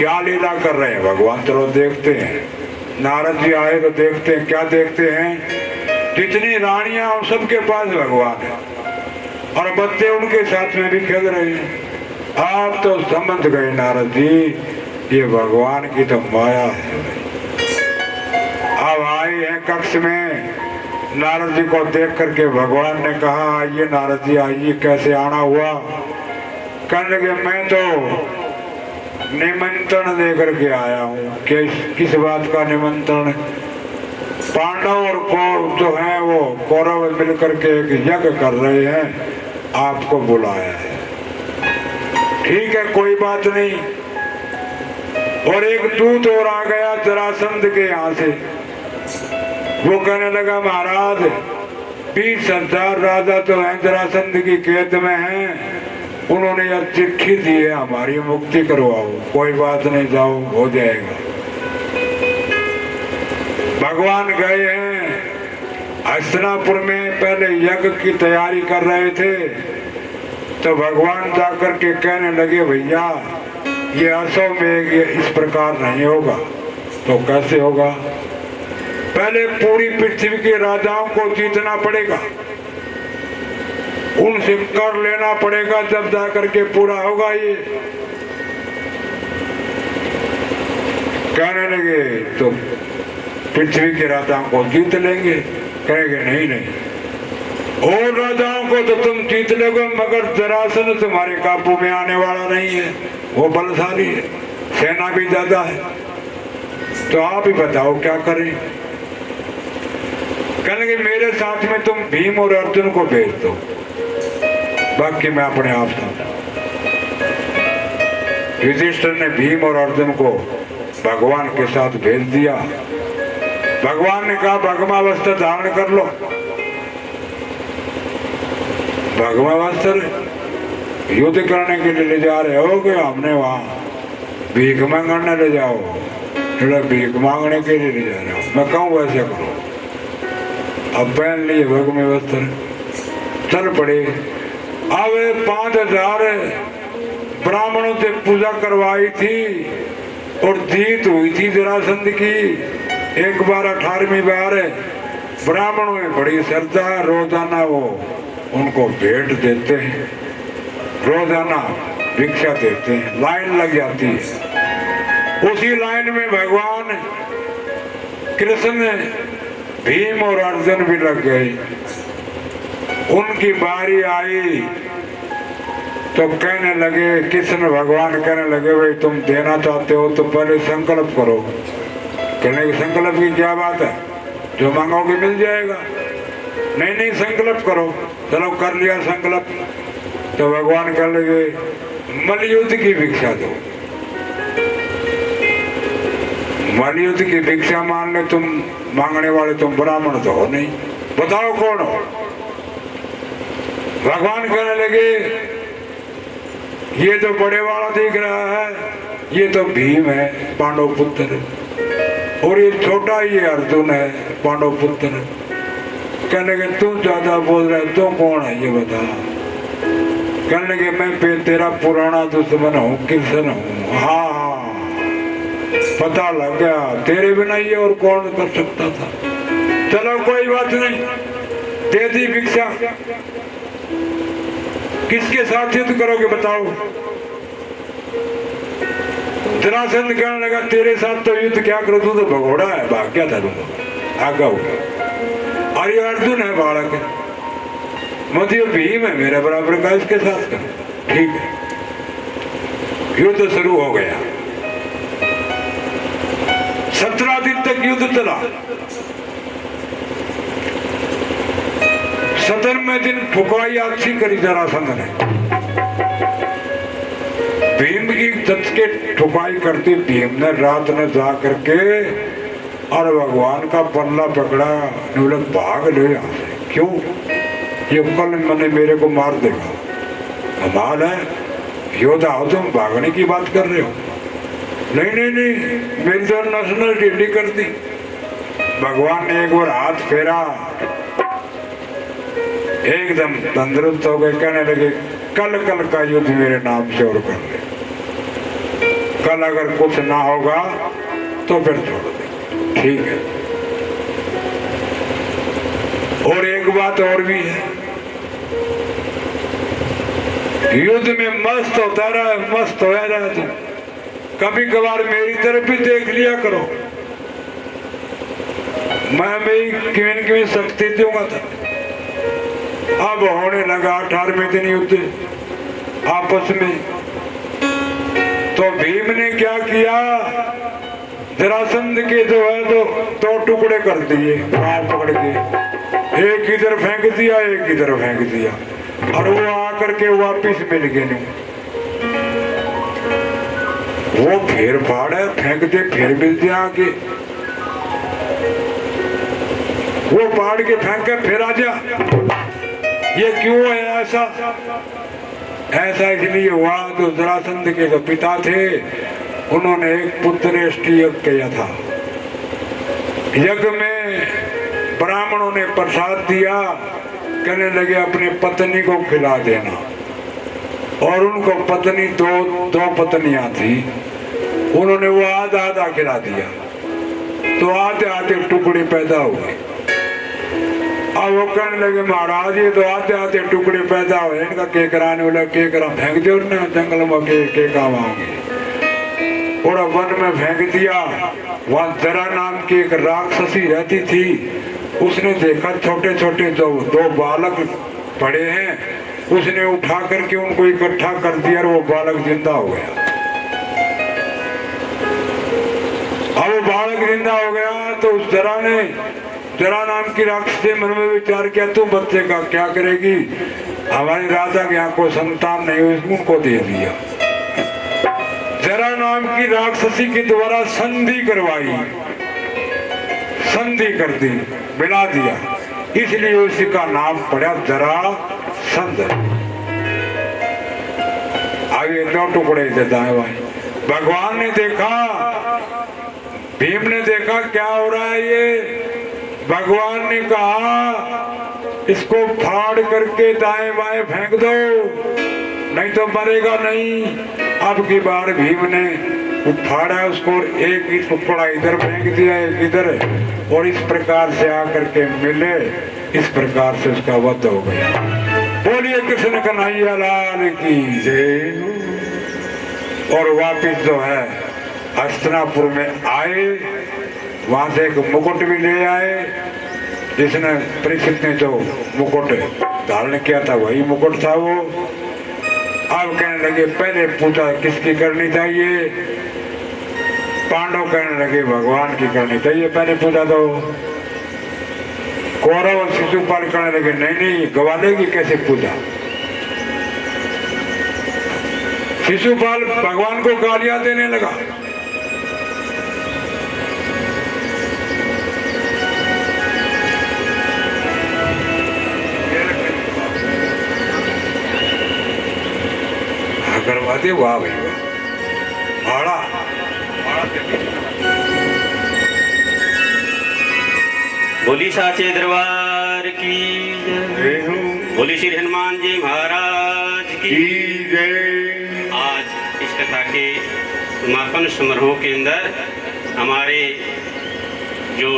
क्या लीला कर रहे हैं भगवान तो देखते हैं। नारद जी आए तो देखते हैं, क्या देखते हैं, जितनी रानियां उन सबके पास भगवान है और बच्चे उनके साथ में भी खेल रहे हैं। आप तो समझ गए नारद जी, ये भगवान की तो माया है। अब आए हैं कक्ष में, नारद जी को देख करके भगवान ने कहा, आइए नारद जी आइए, कैसे आना हुआ? कहने लगे मैं तो निमंत्रण देकर के आया हूँ। किस बात का निमंत्रण? पांडव और कौरव जो हैं वो कौरव मिलकर के एक यज्ञ कर रहे हैं, आपको बुलाया है। ठीक है, कोई बात नहीं। और एक दूत और आ गया जरासंध के यहाँ से, वो कहने लगा महाराज 20,000 राजा तो हैं जरासंध की कैद में हैं, उन्होंने यह चिट्ठी दी है हमारी मुक्ति करवाओ। कोई बात नहीं, जाओ हो जाएगा। भगवान गए हैं हस्तिनापुर में, पहले यज्ञ की तैयारी कर रहे थे तो भगवान जाकर के कहने लगे भैया ये असल में ये इस प्रकार नहीं होगा। तो कैसे होगा? पहले पूरी पृथ्वी के राजाओं को जीतना पड़ेगा, उनसे कर लेना पड़ेगा, जब जाकर के पूरा होगा। ये कहने लगे तो पृथ्वी के राजाओं को जीत लेंगे। कहेंगे नहीं नहीं, और राजाओं को तो तुम जीत लोगे मगर जरासंध तुम्हारे काबू में आने वाला नहीं है, वो बलशाली है, सेना भी ज्यादा है, तो आप ही बताओ क्या करें? कहने लगे मेरे साथ में तुम भीम और अर्जुन को भेज दो, बाकी मैं अपने आप समझा। युधिष्ठिर ने भीम और अर्जुन को भगवान के साथ भेज दिया। भगवान ने कहा भगवा वस्त्र धारण कर लो। भगवा वस्त्र युद्ध करने के लिए ले जा रहे हो कि हमने वहां भीख मांगने ले जाओ? भीख मांगने के लिए ले जा रहे हो, मैं कहूँ वैसे करो। अब पहन लिए भगवे वस्त्र, चल पड़े। अब 5,000 ब्राह्मणों से पूजा करवाई थी और जीत हुई थी जरासंध की। एक बार 18वीं बार ब्राह्मणों में बड़ी श्रद्धा, रोजाना वो उनको भेंट देते हैं, रोजाना भिक्षा देते हैं, लाइन लग जाती है। उसी लाइन में भगवान कृष्ण, भीम और अर्जुन भी लग गए। उनकी बारी आई तो कहने लगे, कृष्ण भगवान कहने लगे भाई तुम देना चाहते हो तो पहले संकल्प करो। कहने की संकल्प की क्या बात है, जो मांगोगे मिल जाएगा। नहीं नहीं संकल्प करो। चलो कर लिया संकल्प। तो भगवान कहने लगे मलयुद्ध की भिक्षा दो। मलयुद्ध की भिक्षा मान ले, तुम मांगने वाले तुम ब्राह्मण तो हो नहीं, बताओ कौन हो? भगवान कहने लगे ये तो बड़े वाला दिख रहा है, ये तो भीम है पांडव पुत्र, और ये छोटा ये अर्जुन है पांडव पुत्र। कहने लगे तू ज्यादा बोल रहा है, तू कौन है ये बता। कहने लगे मैं तेरा पुराना दुश्मन हूँ, कृष्ण हूँ। हाँ पता लग गया, तेरे बिना ये और कौन कर सकता था। चलो कोई बात नहीं, दे दी भिक्षा। किसके साथ युद्ध करोगे बताओ? जरासंध कहने लगा तेरे साथ तो युद्ध क्या करो, तू तो भगोड़ा है, भाग क्या था तुम आगा हो गया। और ये अर्जुन है बालक है, मुझे भीम है मेरे बराबर का, इसके साथ करो। ठीक है, युद्ध शुरू हो गया। 17 दिन तक युद्ध चला। 17वें दिन फुकवाई अच्छी करी जरासंध ने। भीम की जच के ठुकाई करती भीम ने रात में जा करके और भगवान का पल्ला पकड़ा, बोले भाग लो यहाँ से। क्यों? ये कल मैंने मेरे को मार देगा। कमाल है, योद्धा हो तुम, भागने की बात कर रहे हो? नहीं नहीं नहीं, मेरी तो नस ढीली कर दी। भगवान ने एक बार हाथ फेरा, एकदम तंदुरुस्त हो गए। कहने लगे कल कल का युद्ध मेरे नाम से और कर ले। कल अगर कुछ ना होगा तो फिर छोड़ दे, ठीक है। और एक बात और भी है, युद्ध में मस्त होता रहा, मस्त होया जाए तुम, कभी कभार मेरी तरफ भी देख लिया करो। मैं भी किन शक्ति दूंगा था। अब होने लगा 18वें दिन युद्ध आपस में। तो भीम ने क्या किया, जरासंध के जो है दो टुकड़े कर दिए, पांव पकड़ के, एक इधर फेंक दिया, एक इधर फेंक दिया, और वो आकर के वापिस मिल गए नहीं। वो फिर फाड़े फेंक दे, फिर मिल दिया आगे, वो फाड़ के फेंक के फिर आ जा। ये क्यों है ऐसा? ऐसा इसलिए हुआ तो जरासंध के जो पिता थे उन्होंने एक पुत्रेष्टि यज्ञ किया था। यज्ञ में ब्राह्मणों ने प्रसाद दिया, कहने लगे अपने पत्नी को खिला देना, और उनको पत्नी दो पत्नियां थी, उन्होंने वो आधा खिला दिया, तो आधे आधे टुकड़े पैदा हुए। अब वो कहने लगे महाराज ये तो आधे टुकड़े पैदा हुए, इनका के कराने वाला के करा, फेंक दो ना जंगल में, के काम आओगे। और वन में फेंक दिया। वहां जरा नाम की एक राक्षसी रहती थी, उसने देखा छोटे छोटे दो बालक पड़े हैं, उसने उठा करके उनको इकट्ठा कर दिया और वो बालक जिंदा हो गया। अब वो बालक जिंदा हो गया तो उस जरा नाम की राक्षस ने मन में विचार किया, तू बच्चे का क्या करेगी, हमारे राजा के यहाँ कोई संतान नहीं, उनको दे दिया। जरा नाम की राक्षसी के द्वारा संधि करवाई, संधि कर दी, मिला दिया, इसलिए उसी का नाम पड़ा जरासंध। आगे दो टुकड़े देता है भाई। भगवान ने देखा, भीम ने देखा क्या हो रहा है ये। भगवान ने कहा इसको फाड़ करके दाएं बाएं फेंक दो, नहीं तो मरेगा नहीं। अब की बार भीम ने उठाड़ा उसको, एक ही टुकड़ा इधर फेंक दिया, एक इधर, और इस प्रकार से आकर के मिले, इस प्रकार से उसका वध हो गया। बोलिए कृष्ण कन्हैया लाल की जय। और वापिस जो है हस्तिनापुर में आए, वहां से एक मुकुट भी ले आए, जिसने परीक्षित ने जो मुकुट धारण किया था वही मुकुट था वो। अब कहने लगे पहले पूजा किसकी करनी चाहिए, पांडव कहने लगे भगवान की करनी चाहिए पहले पूजा। तो कौरव और शिशुपाल कहने लगे नहीं ग्वाले की कैसे पूजा। शिशुपाल भगवान को गालियां देने लगा। करवा दे, वाह भाई वाह, भाड़ा बोली साचे दरबार की जय, बोली श्री हनुमान जी महाराज की जय। आज इस कथा के समापन समारोह के अंदर हमारे जो